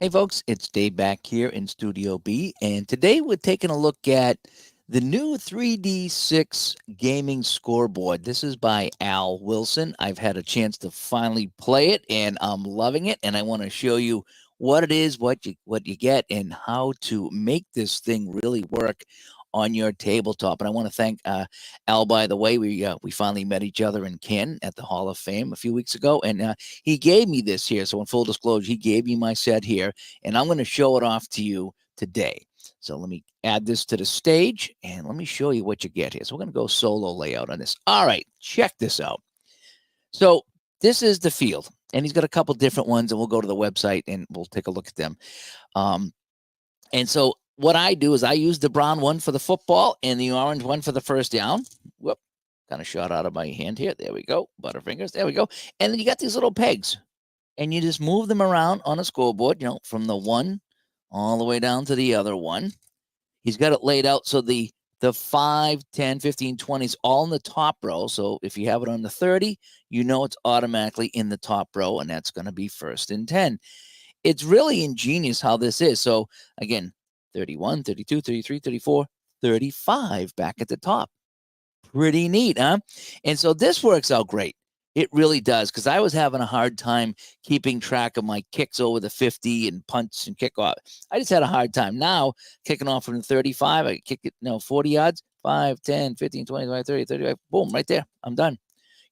Hey folks, it's Dave back here in Studio B, and today we're taking a look at the new 3d6 Gaming Scoreboard. This is by Al Wilson. I've had a chance to finally play it, and I'm loving it, and I want to show you what it is, what you get, and how to make this thing really work on your tabletop. And I want to thank Al, by the way. We finally met each other in Canton at the Hall of Fame a few weeks ago, and he gave me this here. So in full disclosure, he gave me my set here, and I'm going to show it off to you today. So let me add this to the stage, and let me show you what you get here. So we're going to go solo layout on this. All right, check this out. So this is the field, and he's got a couple different ones, and we'll go to the website, and we'll take a look at them. And so what I do is I use the brown one for the football and the orange one for the first down. Whoop, kind of shot out of my hand here. There we go. Butterfingers. There we go. And then you got these little pegs, and you just move them around on a scoreboard, from the one all the way down to the other one. He's got it laid out so the 5, 10, 15, 20 is all in the top row. So if you have it on the 30, it's automatically in the top row, and that's going to be first and 10. It's really ingenious how this is. So again, 31, 32, 33, 34, 35 back at the top. Pretty neat, huh? And so this works out great. It really does, because I was having a hard time keeping track of my kicks over the 50 and punts and kickoff. I just had a hard time. Now, kicking off from the 35, I kick it 40 yards, 5, 10, 15, 20, 25, 30, 35, boom, right there. I'm done.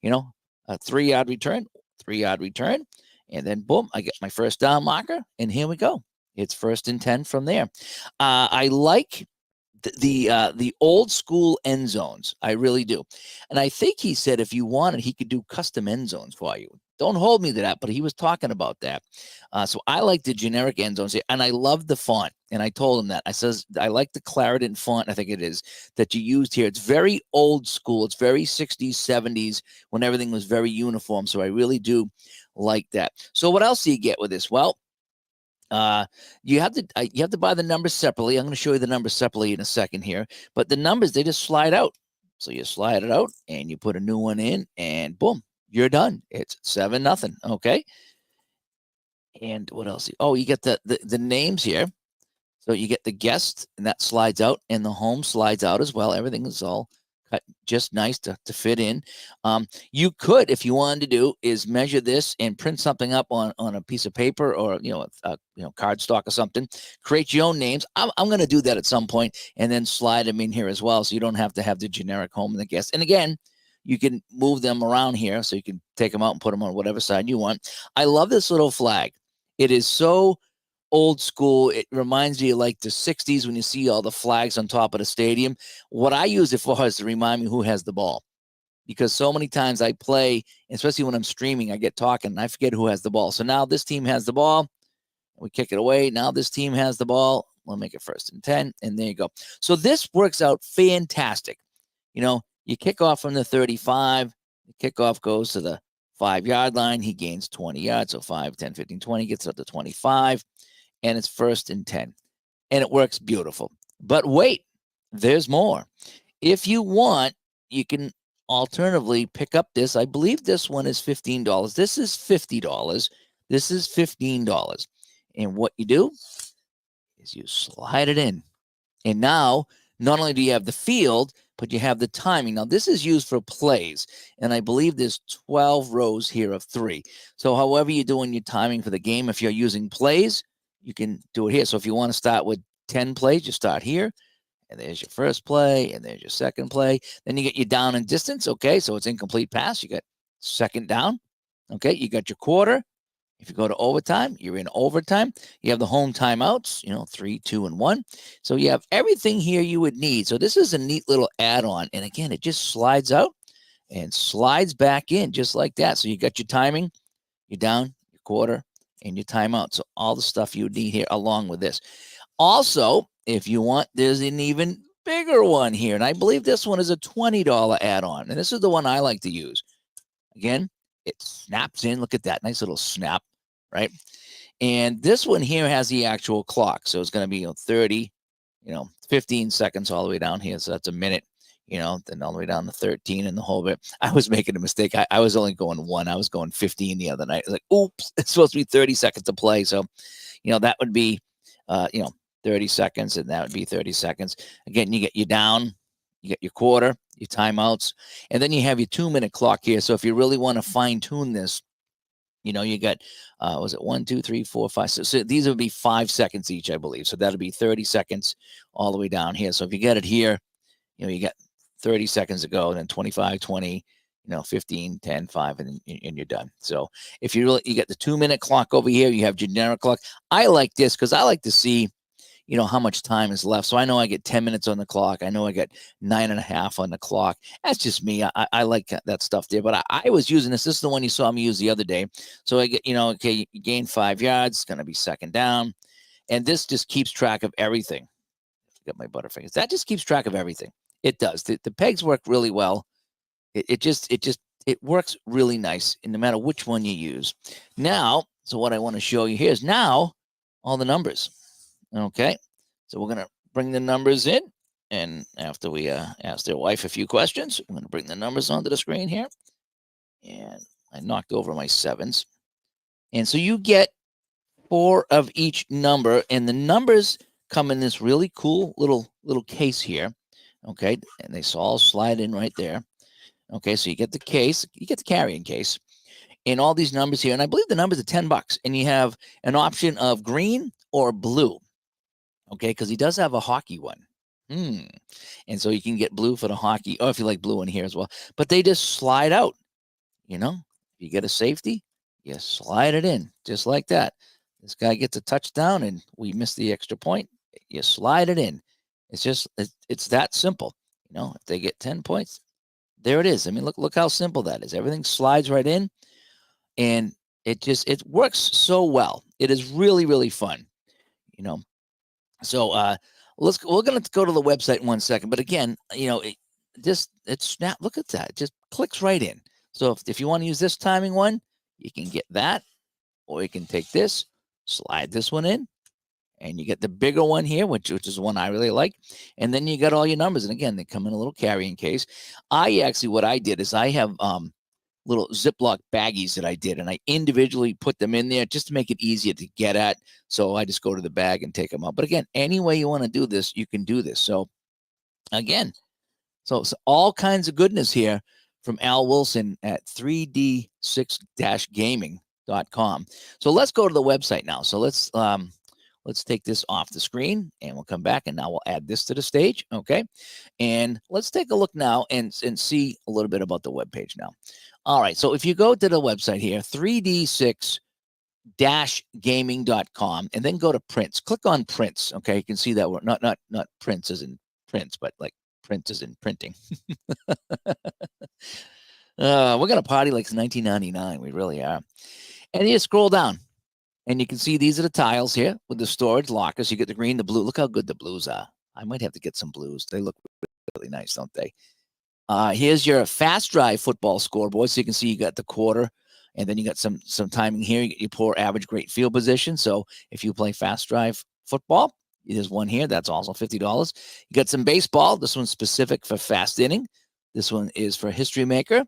A 3-yard return, 3-yard return, and then boom, I get my first down marker, and here we go. It's first and 10 from there. I like the old school end zones. I really do. And I think he said if you wanted, he could do custom end zones for you. Don't hold me to that, but he was talking about that. So I like the generic end zones here, and I love the font. And I told him that. I says I like the Clarendon font, I think it is, that you used here. It's very old school. It's very 60s, 70s, when everything was very uniform. So I really do like that. So what else do you get with this? Well, you have to buy the numbers separately. I'm going to show you the numbers separately in a second here, but the numbers, they just slide out. So you slide it out and you put a new one in, and boom, you're done. It's 7-0. Okay. And what else? Oh, you get the names here. So you get the guest, and that slides out, and the home slides out as well. Everything is all cut just nice to fit in. You could, if you wanted to do, is measure this and print something up on a piece of paper, or cardstock or something. Create your own names. I'm going to do that at some point, and then slide them in here as well, so you don't have to have the generic home and the guest. And again, you can move them around here, so you can take them out and put them on whatever side you want. I love this little flag. It is so old school. It reminds me of like the 60s when you see all the flags on top of the stadium. What I use it for is to remind me who has the ball, because so many times I play, especially when I'm streaming, I get talking and I forget who has the ball. So now this team has the ball, we kick it away. Now this team has the ball. We'll make it first and 10, and there you go. So this works out fantastic. You kick off from the 35, the kickoff goes to the 5-yard line. He gains 20 yards. So 5, 10, 15, 20, gets up to 25. And it's first and 10. And it works beautiful. But wait, there's more. If you want, you can alternatively pick up this. I believe this one is $15. This is $50. This is $15. And what you do is you slide it in. And now, not only do you have the field, but you have the timing. Now, this is used for plays, and I believe there's 12 rows here of 3. So however you're doing your timing for the game, if you're using plays, you can do it here. So if you want to start with 10 plays, you start here, and there's your first play, and there's your second play. Then you get your down and distance. Okay, so it's incomplete pass. You got second down. Okay, you got your quarter. If you go to overtime, you're in overtime. You have the home timeouts, 3, 2, and 1. So you have everything here you would need. So this is a neat little add-on. And again, it just slides out and slides back in just like that. So you got your timing, your down, your quarter, and your timeout. So all the stuff you would need here along with this. Also, if you want, there's an even bigger one here. And I believe this one is a $20 add-on. And this is the one I like to use. Again, it snaps in. Look at that. Nice little snap, right? And this one here has the actual clock. So it's going to be 30, 15 seconds all the way down here. So that's a minute. then all the way down to 13 and the whole bit. I was making a mistake. I was only going 1. I was going 15 the other night. Like, oops, it's supposed to be 30 seconds to play. So, that would be, 30 seconds, and that would be 30 seconds. Again, you get your down, you get your quarter, your timeouts, and then you have your 2-minute clock here. So if you really want to fine tune this, you got, was it 1, 2, 3, 4, 5, 6? So these would be 5 seconds each, I believe. So that'll be 30 seconds all the way down here. So if you get it here, you got 30 seconds to go, and then 25, 20, 15, 10, 5, and you're done. So if you get the 2-minute clock over here, you have generic clock. I like this because I like to see, how much time is left. So I know I get 10 minutes on the clock. I know I get 9.5 on the clock. That's just me. I like that stuff there. But I was using this. This is the one you saw me use the other day. So I get, okay, you gain 5 yards. It's going to be second down. And this just keeps track of everything. Got my butterfingers. That just keeps track of everything. It does. The pegs work really well. It works really nice, and no matter which one you use. Now, so what I want to show you here is now all the numbers. Okay, so we're going to bring the numbers in, and after we ask their wife a few questions, I'm going to bring the numbers onto the screen here, and I knocked over my 7s. And so you get 4 of each number, and the numbers come in this really cool little case here. Okay, and they all slide in right there. Okay, so you get the case, you get the carrying case, and all these numbers here. And I believe the numbers are $10, and you have an option of green or blue. Okay, because he does have a hockey one. And so you can get blue for the hockey, or if you like blue in here as well. But they just slide out. You get a safety, you slide it in just like that. This guy gets a touchdown, and we miss the extra point. You slide it in. It's that simple. If they get 10 points, there it is. I mean, look how simple that is. Everything slides right in, and it works so well. It is really, really fun. So we're going to go to the website in 1 second. But again, it's snap. Look at that. It just clicks right in. So if you want to use this timing one, you can get that, or you can take this, slide this one in, and you get the bigger one here, which is the one I really like. And then you got all your numbers. And again, they come in a little carrying case. What I did is I have little Ziploc baggies that I did, and I individually put them in there just to make it easier to get at. So I just go to the bag and take them out. But again, any way you want to do this, you can do this. So again, so all kinds of goodness here from Al Wilson at 3d6-Gaming.com. So let's go to the website now. So let's take this off the screen, and we'll come back, and now we'll add this to the stage. Okay. And let's take a look now and see a little bit about the webpage now. All right. So if you go to the website here, 3d6-gaming.com, and then go to prints, click on prints. Okay. You can see that we're not prints as in prints, but like prints as in printing. We're going to party like it's 1999. We really are. And you scroll down, and you can see these are the tiles here with the storage lockers. You get the green, the blue. Look how good the blues are. I might have to get some blues. They look really nice, don't they? Here's your fast drive football scoreboard. So you can see you got the quarter, and then you got some timing here. You get your poor, average, great field position. So if you play fast drive football, there's one here. That's also $50. You got some baseball. This one's specific for fast inning. This one is for history maker.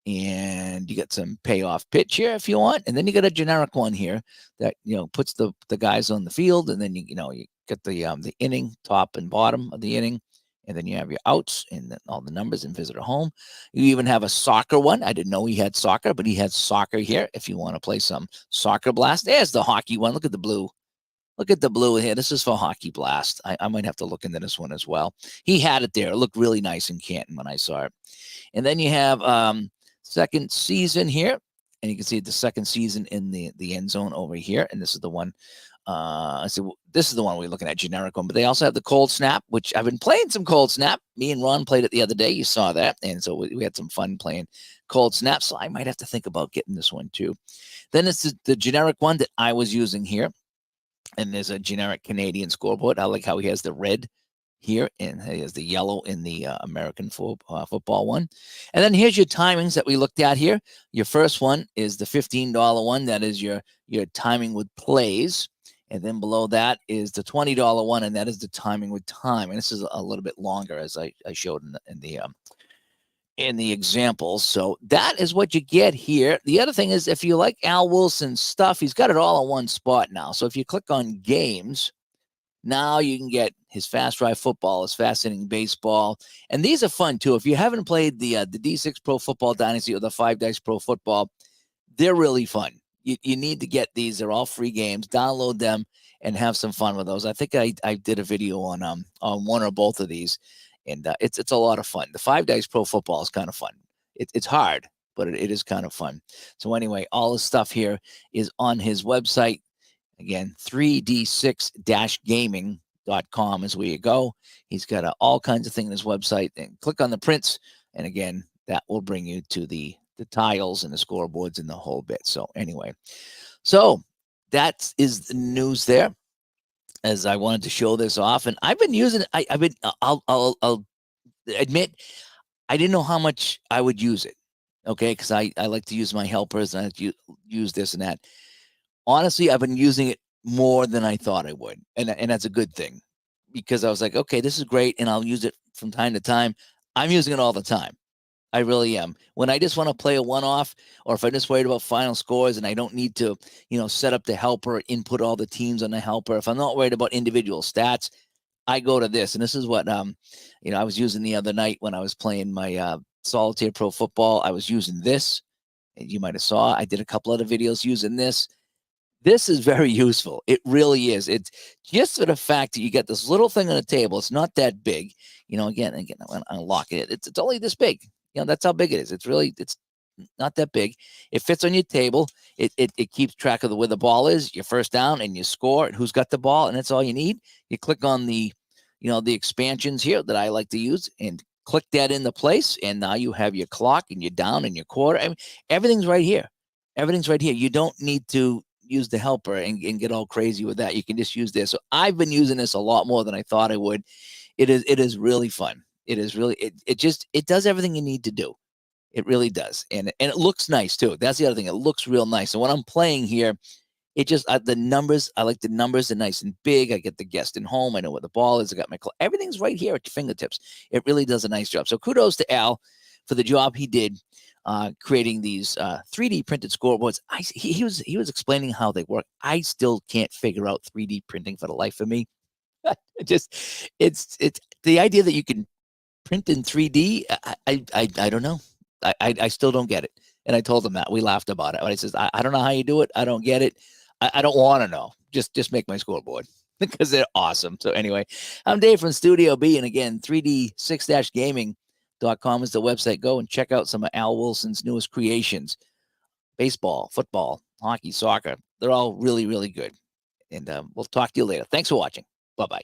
And you got some payoff pitch here if you want. And then you got a generic one here that, puts the guys on the field. And then, you get the inning, top and bottom of the inning. And then you have your outs and all the numbers and visitor home. You even have a soccer one. I didn't know he had soccer, but he had soccer here if you want to play some soccer blast. There's the hockey one. Look at the blue. Look at the blue here. This is for Hockey Blast. I might have to look into this one as well. He had it there. It looked really nice in Canton when I saw it. And then you have second season here, and you can see the second season in the end zone over here. And this is the one. So this is the one we're looking at, generic one. But they also have the Cold Snap, which I've been playing some Cold Snap. Me and Ron played it the other day. You saw that, and so we had some fun playing Cold Snap. So I might have to think about getting this one too. Then it's the generic one that I was using here, and there's a generic Canadian scoreboard. I like how he has the red here, and he has the yellow in the American football one. And then here's your timings that we looked at here. Your first one is the $15 one. That is your timing with plays. And then below that is the $20 one, and that is the timing with time. And this is a little bit longer, as I showed in the examples. So that is what you get here. The other thing is, if you like Al Wilson's stuff, he's got it all in one spot now. So if you click on games, now you can get his Fast Drive Football, his Fascinating Baseball, and these are fun too. If you haven't played the D6 Pro Football Dynasty or the 5 Dice Pro Football, they're really fun. You need to get these. They're all free games. Download them and have some fun with those. I think I did a video on one or both of these, and it's a lot of fun. The 5 Dice Pro Football is kind of fun. It's hard, but it is kind of fun. So anyway, all the stuff here is on his website. Again, 3d6-gaming.com is where you go. He's got all kinds of things on his website. And click on the prints, and again, that will bring you to the tiles and the scoreboards and the whole bit. So anyway, so that is the news there. As I wanted to show this off, and I've been using it. I'll admit I didn't know how much I would use it. Okay, because I like to use my helpers and I use this and that. Honestly, I've been using it more than I thought I would, and that's a good thing, because I was like, okay, this is great, and I'll use it from time to time. I'm using it all the time. I really am. When I just want to play a one-off, or if I'm just worried about final scores and I don't need to, set up the helper, input all the teams on the helper. If I'm not worried about individual stats, I go to this. And this is what, I was using the other night when I was playing my Solitaire Pro Football. I was using this. And you might have saw, I did a couple other videos using this. This is very useful. It really is. It's just for the fact that you get this little thing on the table. It's not that big. Again, I'm going to unlock it. It's only this big. That's how big it is. It's not that big. It fits on your table. It keeps track of where the ball is, your first down, and you score, and who's got the ball, and that's all you need. You click on the expansions here that I like to use, and click that into place, and now you have your clock and your down and your quarter. I mean, everything's right here. Everything's right here. You don't need to use the helper and get all crazy with that. You can just use this. So I've been using this a lot more than I thought I would. It is really fun. It is really, it does everything you need to do. It really does. And it looks nice too. That's the other thing. It looks real nice. And when I'm playing here, it just, the numbers, I like the numbers. They're nice and big. I get the guest in home. I know where the ball is. I got my, everything's right here at your fingertips. It really does a nice job. So kudos to Al for the job he did creating these 3D printed scoreboards. He was explaining how they work. I still can't figure out 3D printing for the life of me. It's the idea that you can print in 3D. I don't know. I still don't get it. And I told him that. We laughed about it. But I says, I don't know how you do it. I don't get it. I don't want to know. Just make my scoreboard because they're awesome. So anyway, I'm Dave from Studio B. And again, 3d6-gaming.com is the website. Go and check out some of Al Wilson's newest creations. Baseball, football, hockey, soccer. They're all really, really good. And we'll talk to you later. Thanks for watching. Bye-bye.